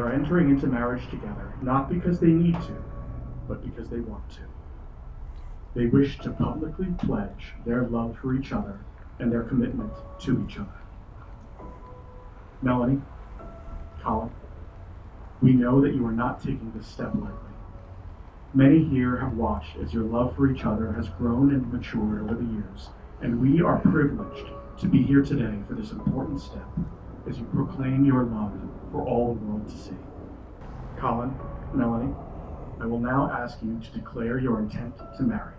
are entering into marriage together, not because they need to, but because they want to. They wish to publicly pledge their love for each other and their commitment to each other. Melanie, Colin, we know that you are not taking this step lightly. Many here have watched as your love for each other has grown and matured over the years, and we are privileged to be here today for this important step as you proclaim your love for all the world to see. Colin, Melanie, I will now ask you to declare your intent to marry.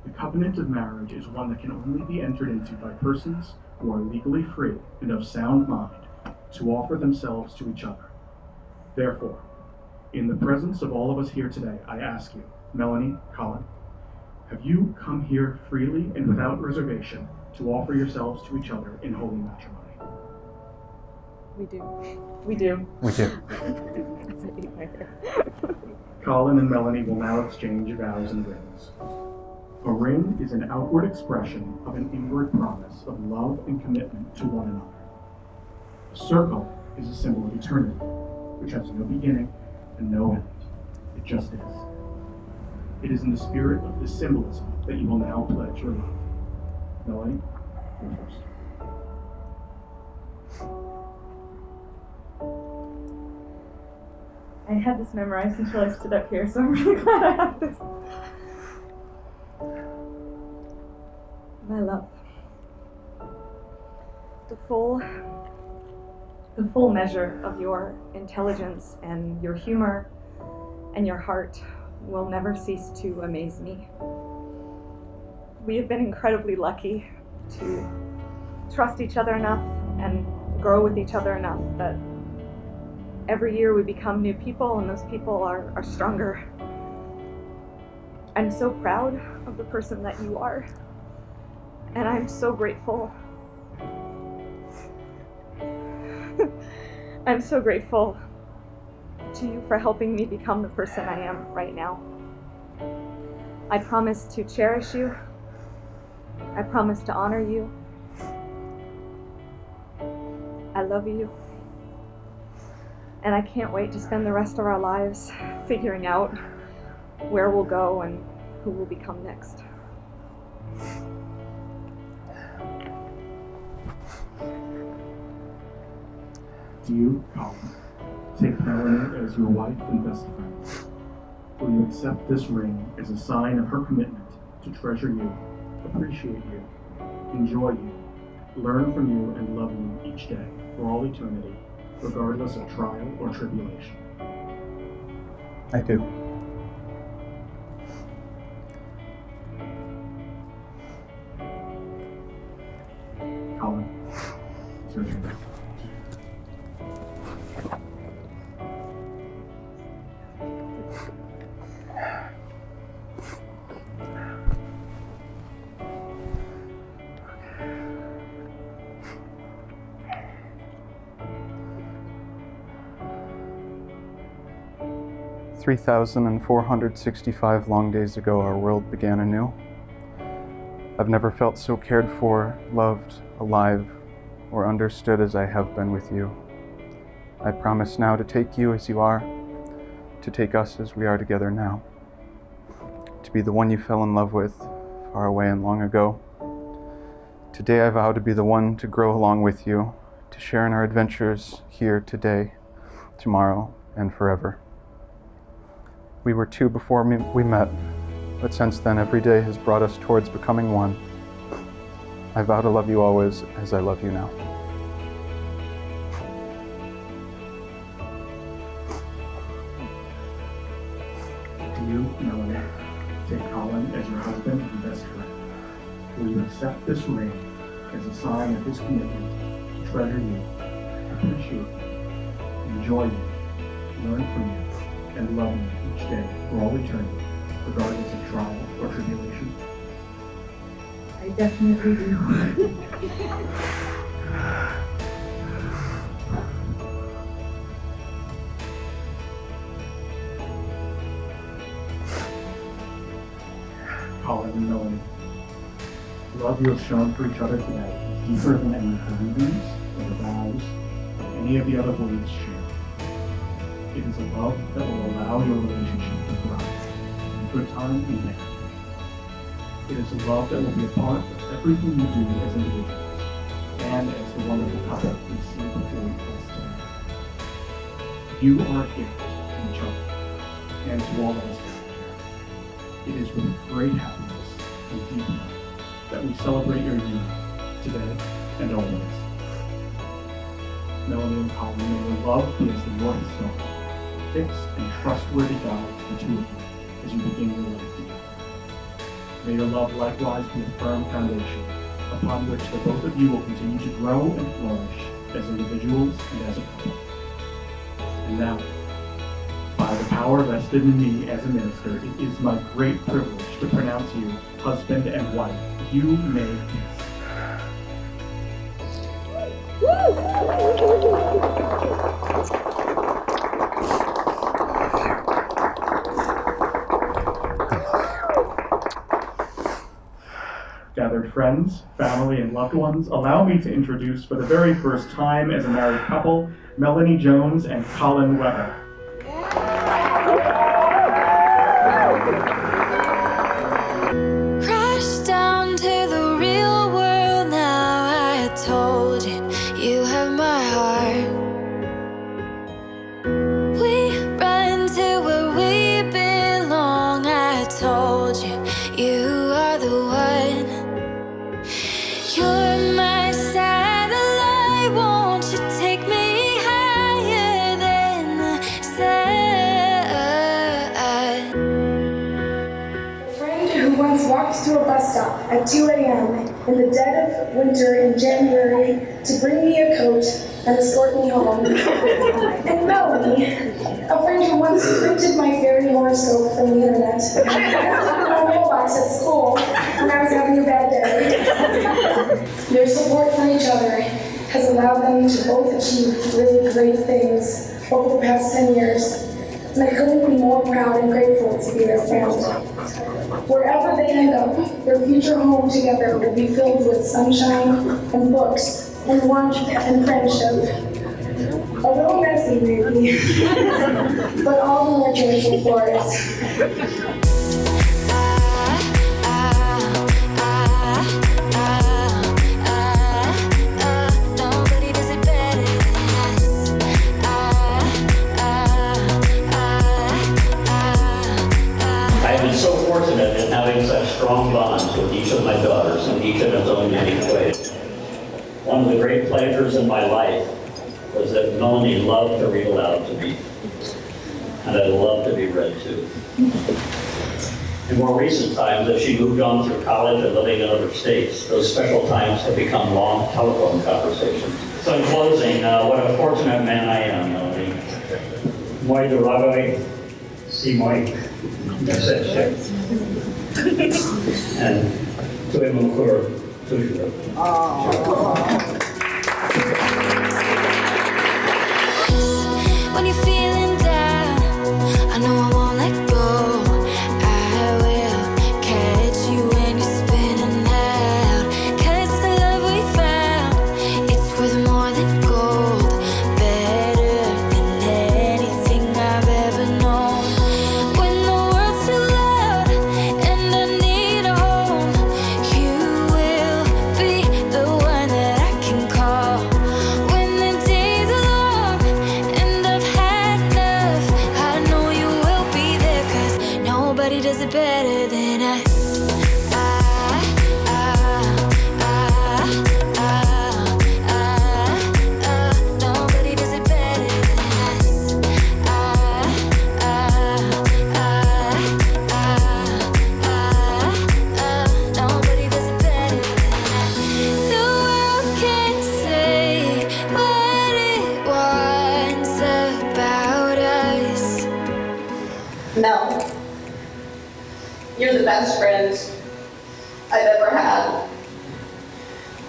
The covenant of marriage is one that can only be entered into by persons who are legally free and of sound mind to offer themselves to each other. Therefore, in the presence of all of us here today, I ask you, Melanie, Colin, have you come here freely and without reservation to offer yourselves to each other in holy matrimony? We do. We do. We do. Colin and Melanie will now exchange vows and rings. A ring is an outward expression of an inward promise of love and commitment to one another. A circle is a symbol of eternity, which has no beginning and no end. It just is. It is in the spirit of this symbolism that you will now pledge your love. Melanie, you first. I had this memorized until I stood up here, so I'm really glad I have this. My love. The full measure of your intelligence and your humor and your heart will never cease to amaze me. We have been incredibly lucky to trust each other enough and grow with each other enough that every year we become new people, and those people are stronger. I'm so proud of the person that you are, and I'm so grateful. I'm so grateful to you for helping me become the person I am right now. I promise to cherish you. I promise to honor you. I love you. And I can't wait to spend the rest of our lives figuring out where we'll go and who will become next. Do you, Colin, take Melanie as your wife and best friend? Will you accept this ring as a sign of her commitment to treasure you, appreciate you, enjoy you, learn from you, and love you each day for all eternity, regardless of trial or tribulation? I do. Colin, it's your turn. 3,465 long days ago, our world began anew. I've never felt so cared for, loved, alive, or understood as I have been with you. I promise now to take you as you are, to take us as we are together now, to be the one you fell in love with far away and long ago. Today I vow to be the one to grow along with you, to share in our adventures here today, tomorrow, and forever. We were two before we met, but since then every day has brought us towards becoming one. I vow to love you always as I love you now. Do you, Melanie, take Colin as your husband and best friend? Will you accept this ring as a sign of his commitment to treasure you, appreciate you, enjoy you, learn from you, and love you each day for all eternity, regardless of trial or tribulation? I definitely do. Colin and Melanie, the love you have shown for each other today is deeper than any believings or the vows or any of the other words shared. It is a love that will allow your relationship to thrive in good time and bad. It is a love that will be a part of everything you do as individuals and as the wonderful couple we see before us today. You are a gift to each other and to all of us out there. It is with great happiness and deep love that we celebrate your union today and always. Melanie and Colin, may your love be as the North Star, a fixed and trustworthy guide for the two of you as you begin your life together. May your love likewise be a firm foundation upon which the both of you will continue to grow and flourish as individuals and as a couple. And now, by the power vested in me as a minister, it is my great privilege to pronounce you husband and wife. You may kiss. Gathered friends, family, and loved ones, allow me to introduce for the very first time as a married couple, Melanie Jones and Colin Webber. Crash down to the real world now. I told you, you have my heart. We run to where we belong. I told you, you are the one. You're my satellite, won't you take me higher than the sun? A friend who once walked to a bus stop at 2 a.m. in the dead of winter in January to bring me a coat and escort me home. And Melanie, a friend who once printed my fairy horoscope from the internet on my mailbox at school when I was having a bad day. Their support for each other has allowed them to both achieve really great things over the past 10 years. And I couldn't be more proud and grateful to be their friend. Wherever they end up, their future home together will be filled with sunshine and books and warmth and friendship. A little messy, maybe, but all the more joyful for it. Nobody does it better than us. I've been so fortunate in having such strong bonds with each of my daughters, and each in its own unique way. One of the great pleasures in my life was that Melanie loved to read aloud to me, and I loved to be read to. In more recent times, as she moved on through college and living in other states, those special times have become long telephone conversations. So in closing, what a fortunate man I am, Melanie. Moi dragoj si moi neseček. And to him encore toujours. When you're feeling down, I know I won't let go. I will catch you when you're spinning out. 'Cause it's the love we found. It's worth more than gold, better than anything I've ever known. When the world's too loud and I need a home, you will be the one that I can call. When the days are long and I've had enough, I know you will be there, 'cause nobody does it better than us. Nobody does it better than us. Nobody does it better than us. The world can't say what it wants about us. Mel, you're the best friend I've ever had,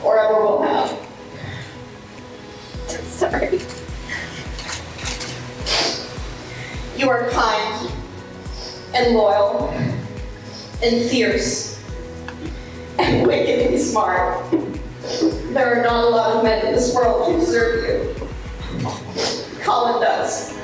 or ever will have. Sorry. You are kind and loyal and fierce and wickedly smart. There are not a lot of men in this world who deserve you. Colin does.